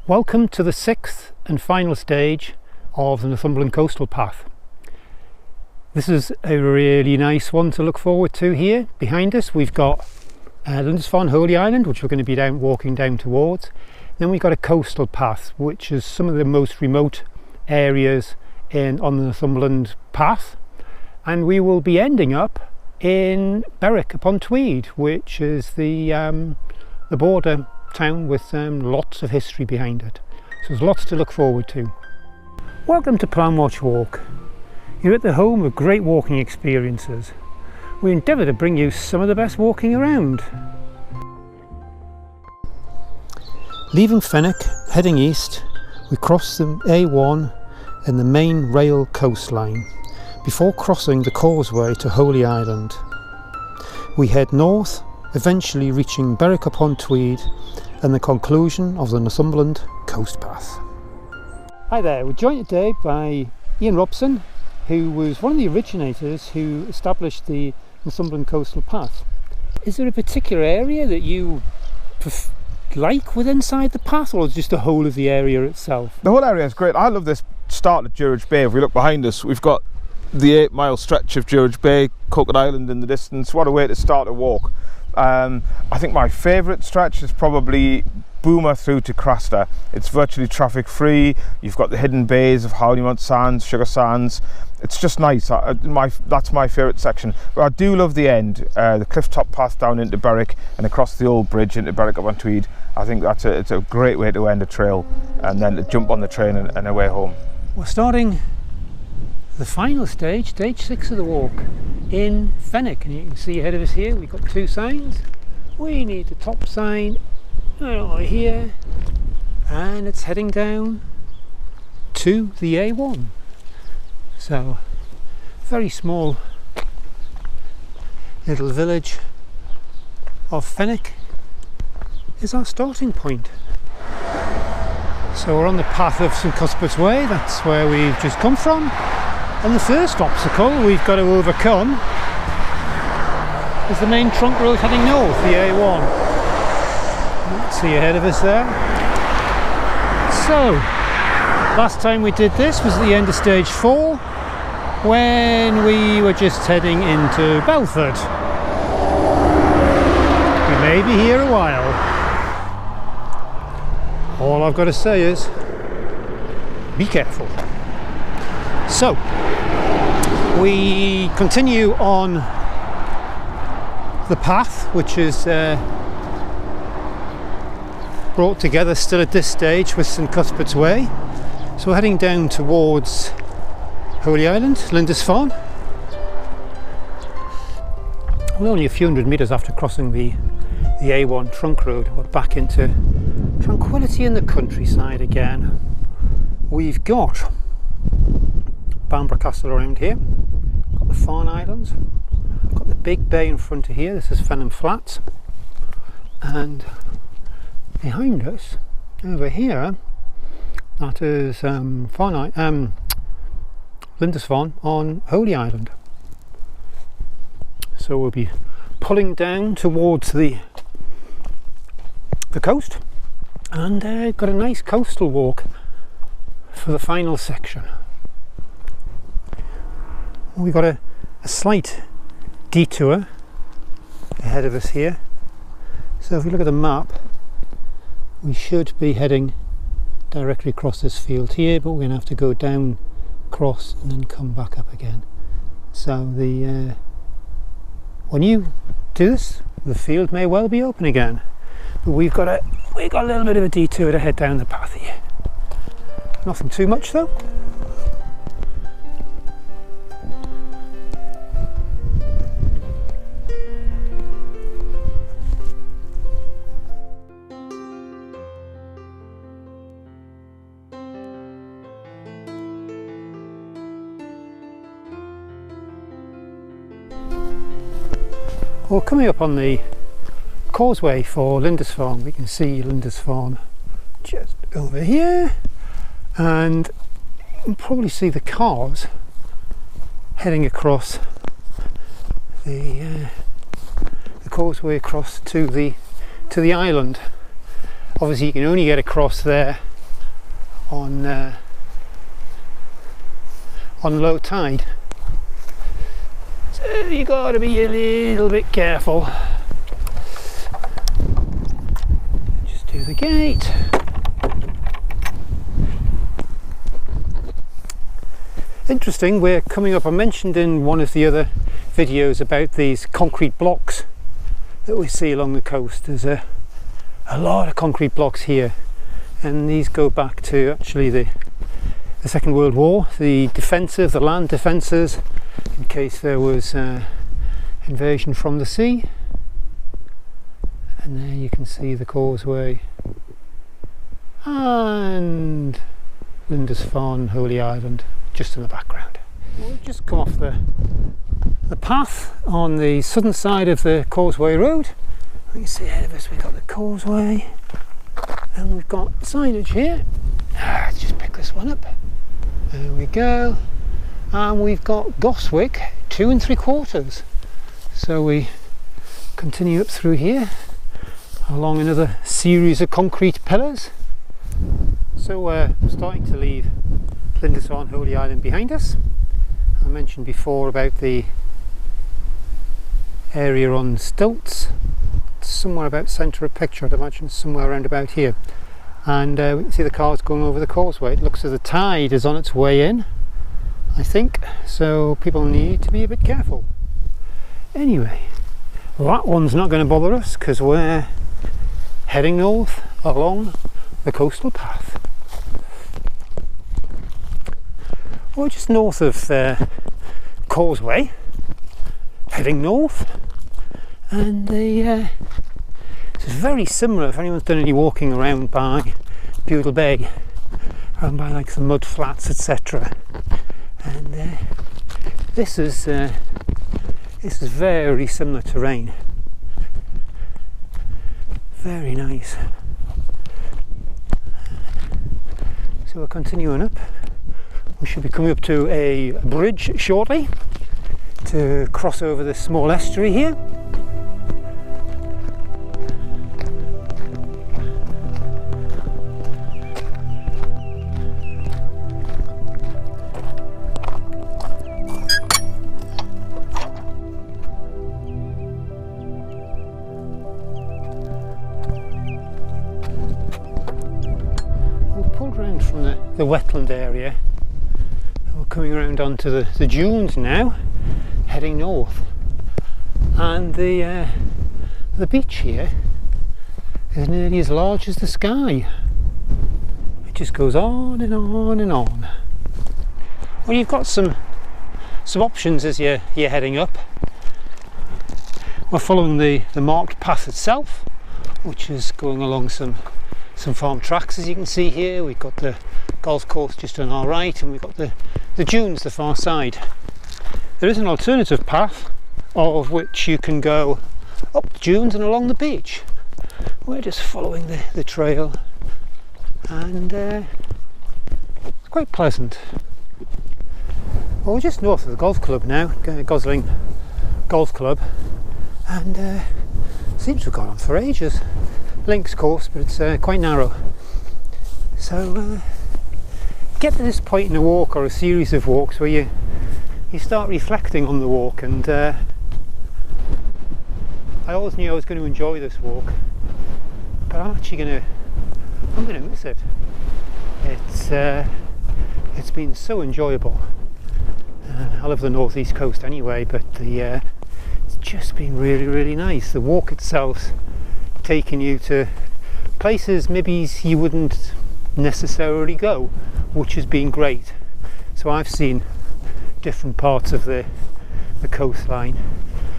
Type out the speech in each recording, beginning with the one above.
Welcome to the sixth and final stage of the Northumberland Coastal Path. This is a really nice one to look forward to here. Behind us we've got Lindisfarne Holy Island, which we're going to be walking down towards. Then we've got a coastal path, which is some of the most remote areas on the Northumberland Path. And we will be ending up in Berwick-upon-Tweed, which is the border town with lots of history behind it. So there's lots to look forward to. Welcome to Plan Watch Walk. You're at the home of great walking experiences. We endeavour to bring you some of the best walking around. Leaving Fenwick, heading east, we cross the A1 and the main rail coastline before crossing the causeway to Holy Island. We head north, eventually reaching Berwick-upon-Tweed and the conclusion of the Northumberland Coast Path. Hi there, we're joined today by Ian Robson, who was one of the originators who established the Northumberland Coastal Path. Is there a particular area that you like inside the path, or just the whole of the area itself? The whole area is great. I love this start at Durridge Bay. If we look behind us, we've got the 8-mile stretch of Durridge Bay, Coquet Island in the distance. What a way to start a walk. I think my favourite stretch is probably Boomer through to Craster. It's virtually traffic free. You've got the hidden bays of Hownymount Sands, Sugar Sands. It's just nice. That's my favourite section. But I do love the end, the cliff top path down into Berwick and across the old bridge into Berwick-upon-Tweed. I think it's a great way to end a trail and then to jump on the train and away home. We're starting the final stage, stage 6 of the walk, in Fenwick, and you can see ahead of us here we've got two signs. We need the top sign over here, and it's heading down to the A1. So, very small little village of Fenwick is our starting point. So we're on the path of St Cuthbert's Way, that's where we've just come from. And the first obstacle we've got to overcome is the main trunk road heading north, the A1. Let's see ahead of us there. So, last time we did this was at the end of stage 4, when we were just heading into Belford. We may be here a while. All I've got to say is, be careful. So, we continue on the path, which is brought together still at this stage with St Cuthbert's Way. So we're heading down towards Holy Island, Lindisfarne. We're only a few hundred metres after crossing the A1 trunk road. We're back into tranquility in the countryside again. We've got Bamburgh Castle around here, got the Farne Islands, got the big bay in front of here. This is Fenham Flats, and behind us over here that is Lindisfarne on Holy Island. So we'll be pulling down towards the coast, and got a nice coastal walk for the final section. We've got a slight detour ahead of us here. So if we look at the map, we should be heading directly across this field here, but we're going to have to go down, cross, and then come back up again. So when you do this, the field may well be open again. But we've got a little bit of a detour to head down the path here. Nothing too much though. Well, coming up on the causeway for Lindisfarne, we can see Lindisfarne just over here, and you can probably see the cars heading across the causeway across to the island. Obviously you can only get across there on low tide. So you got to be a little bit careful. Just do the gate. Interesting, we're coming up, I mentioned in one of the other videos about these concrete blocks that we see along the coast. There's a lot of concrete blocks here, and these go back to actually the Second World War, the land defences, in case there was invasion from the sea. And there you can see the causeway and Lindisfarne, Holy Island just in the background. We've just come off the path on the southern side of the Causeway Road. You can see ahead of us we've got the causeway, and we've got signage here. Let's just pick this one up. There we go. And we've got Goswick 2 3/4. So we continue up through here along another series of concrete pillars. So we're starting to leave Lindisfarne, Holy Island behind us. I mentioned before about the area on stilts, somewhere about centre of picture, I'd imagine somewhere around about here. And we can see the cars going over the causeway. It looks as the tide is on its way in, I think, so people need to be a bit careful. Anyway, that one's not going to bother us because we're heading north along the coastal path. We're just north of Causeway, heading north, and it's very similar if anyone's done any walking around by Bute Bay, around by like the mud flats, etc. And this is very similar terrain. Very nice. So we're continuing up. We should be coming up to a bridge shortly to cross over this small estuary here. We've pulled around from the wetland area. We're coming around onto the dunes now, heading north, and the beach here is nearly as large as the sky. It just goes on and on and on. Well, you've got some options as you're heading up. We're following the marked path itself, which is going along some farm tracks, as you can see here. We've got the golf course just on our right, and we've got the dunes the far side. There is an alternative path of which you can go up the dunes and along the beach. We're just following the trail, and it's quite pleasant. Well, we're just north of the golf club now, Gosling Golf Club, and seems to have gone on for ages. Links course, but it's quite narrow. So get to this point in a walk or a series of walks where you start reflecting on the walk, and I always knew I was going to enjoy this walk, but I'm going to miss it. It's been so enjoyable. I love the northeast coast anyway, but it's just been really nice. The walk itself's taking you to places maybe you wouldn't necessarily go, which has been great. So I've seen different parts of the coastline,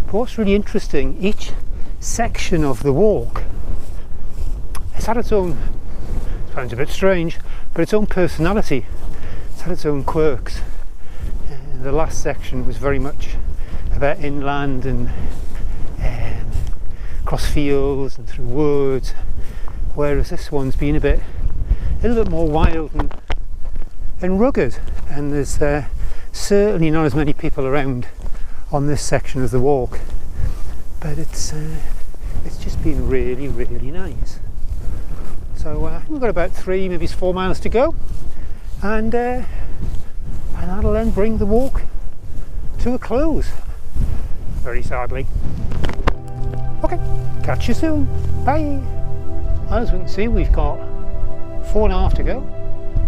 but what's really interesting, each section of the walk has had its own, sounds a bit strange, but its own personality. It's had its own quirks. The last section was very much about inland and across fields and through woods, whereas this one's been a little bit more wild and rugged, and there's certainly not as many people around on this section of the walk, but it's just been really nice. So we've got about 3, maybe 4 miles to go, and that'll then bring the walk to a close, very sadly. Okay, catch you soon, bye. As we can see, we've got 4.5 to go,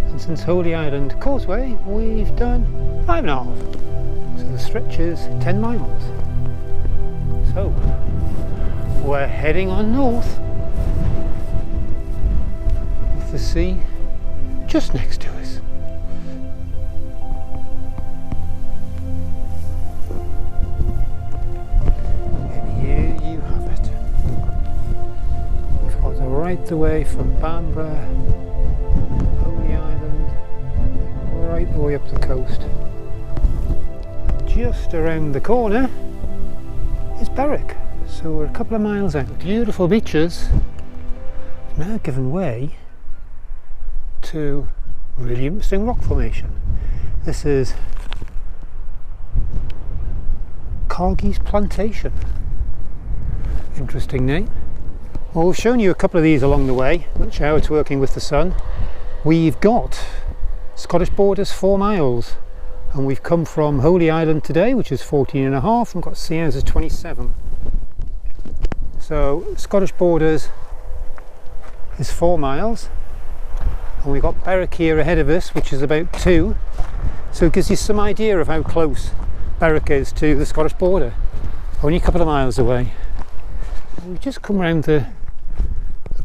and since Holy Island Causeway we've done 5.5, so the stretch is 10 miles. So we're heading on north with the sea just next to us. And here you have it. We've got right the way from Bamborough, Holy Island, right the way up the coast. And just around the corner is Berwick, so we're a couple of miles out. Beautiful beaches have now given way to really interesting rock formation. This is Cargie's Plantation. Interesting name. Well, we've shown you a couple of these along the way. Watch how it's working with the sun. We've got Scottish Borders 4 miles, and we've come from Holy Island today, which is 14.5, and got Sears as 27. So Scottish Borders is 4 miles, and we've got Berwick here ahead of us, which is about 2. So it gives you some idea of how close Berwick is to the Scottish border. Only a couple of miles away. We've just come around the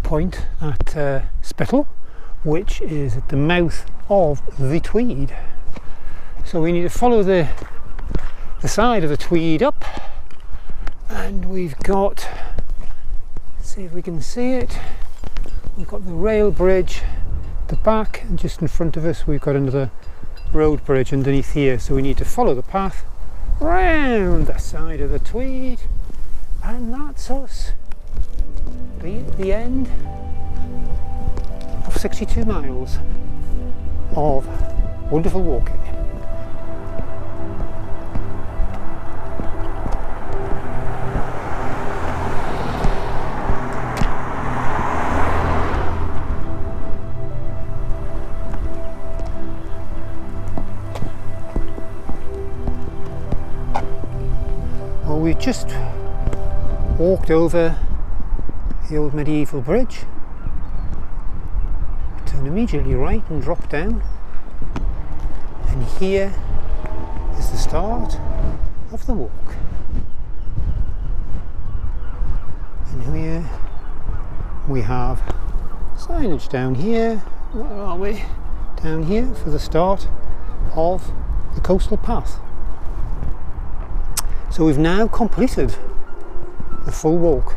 point at Spittal, which is at the mouth of the Tweed. So we need to follow the side of the Tweed up, and we've got, let's see if we can see it, we've got the rail bridge at the back, and just in front of us we've got another road bridge underneath here, so we need to follow the path round the side of the Tweed, and that's us, be at the end of 62 miles of wonderful walking. Well, we've just walked over the old medieval bridge, turn immediately right and drop down, and here is the start of the walk. And here we have signage down here. Where are we? Down here for the start of the coastal path. So we've now completed the full walk.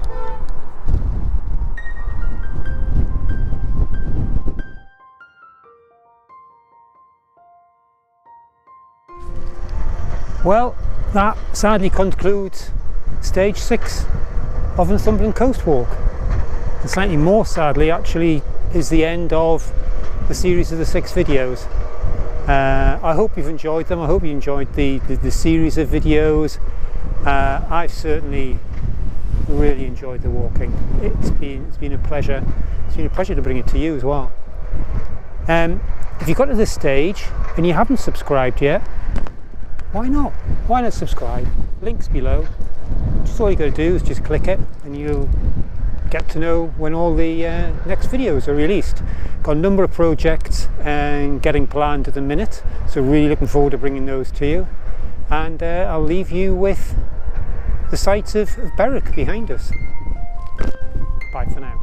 Well, that sadly concludes stage 6 of the Northumberland Coast Walk. And slightly more sadly actually is the end of the series of the 6 videos. I hope you've enjoyed them. I hope you enjoyed the series of videos. I've certainly really enjoyed the walking. It's been a pleasure. It's been a pleasure to bring it to you as well. If you got to this stage and you haven't subscribed yet, why not? Why not subscribe? Links below. Just all you got to do is just click it, and you'll get to know when all the next videos are released. Got a number of projects and getting planned at the minute, so really looking forward to bringing those to you. And I'll leave you with the sights of Berwick behind us. Bye for now.